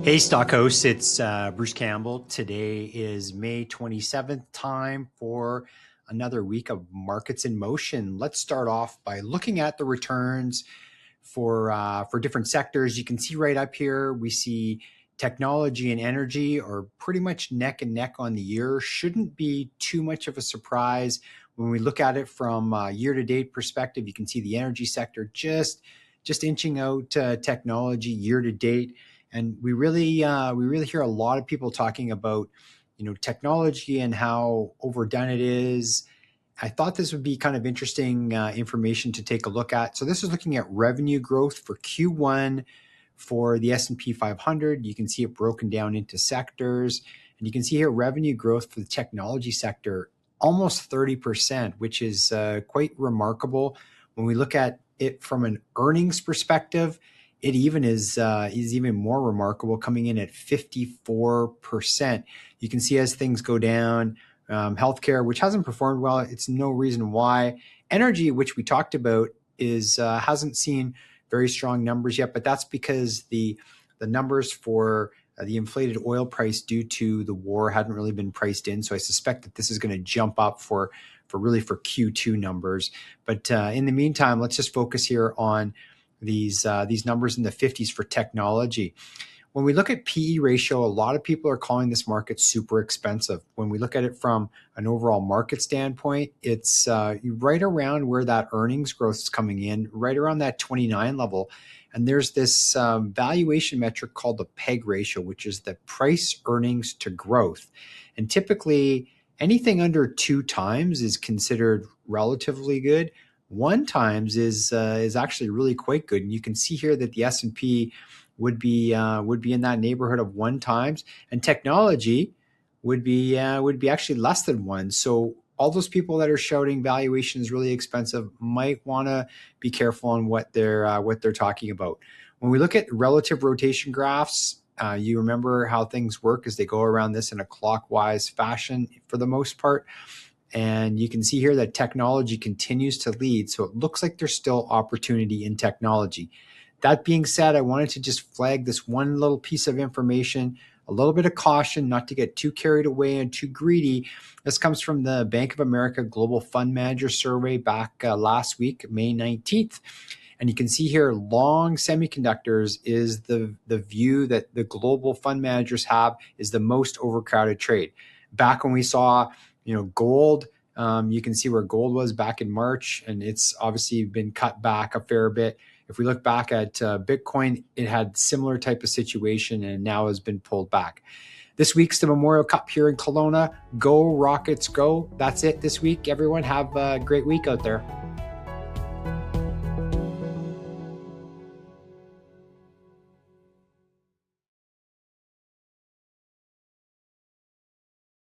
Hey, stock hosts, it's Bruce Campbell. Today is May 27th, time for another week of markets in motion. Let's start off by looking at the returns for different sectors. You can see right up here, we see technology and energy are pretty much neck and neck on the year. Shouldn't be too much of a surprise when we look at it from a year-to-date perspective. You can see the energy sector just inching out technology year-to-date. And we really hear a lot of people talking about, technology and how overdone it is. I thought this would be kind of interesting information to take a look at. So this is looking at revenue growth for Q1 for the S&P 500. You can see it broken down into sectors, and you can see here revenue growth for the technology sector almost 30%, which is quite remarkable. When we look at it from an earnings perspective, it even is even more remarkable, coming in at 54%. You can see as things go down, healthcare, which hasn't performed well, it's no reason why. Energy, which we talked about, is hasn't seen very strong numbers yet, but that's because the numbers for the inflated oil price due to the war hadn't really been priced in. So I suspect that this is going to jump up for Q2 numbers. But in the meantime, let's just focus here on these numbers in the 50s for technology. When we look at PE ratio, a lot of people are calling this market super expensive. When we look at it from an overall market standpoint, it's right around where that earnings growth is coming in, right around that 29 level. And there's this valuation metric called the PEG ratio, which is the price earnings to growth. And typically anything under 2 times is considered relatively good. 1 times is actually really quite good. And you can see here that the S&P would be in that neighborhood of 1 times, and technology would be actually less than 1. So all those people that are shouting valuation is really expensive might want to be careful on what they're talking about. When we look at relative rotation graphs, you remember how things work as they go around this in a clockwise fashion for the most part. And you can see here that technology continues to lead. So it looks like there's still opportunity in technology. That being said, I wanted to just flag this one little piece of information, a little bit of caution not to get too carried away and too greedy. This comes from the Bank of America Global Fund Manager Survey back last week, May 19th. And you can see here, long semiconductors is the view that the global fund managers have is the most overcrowded trade. Back when we saw gold, you can see where gold was back in March, and it's obviously been cut back a fair bit. If we look back at Bitcoin, it had similar type of situation and now has been pulled back. This week's the Memorial Cup here in Kelowna. Go Rockets, go. That's it this week. Everyone have a great week out there.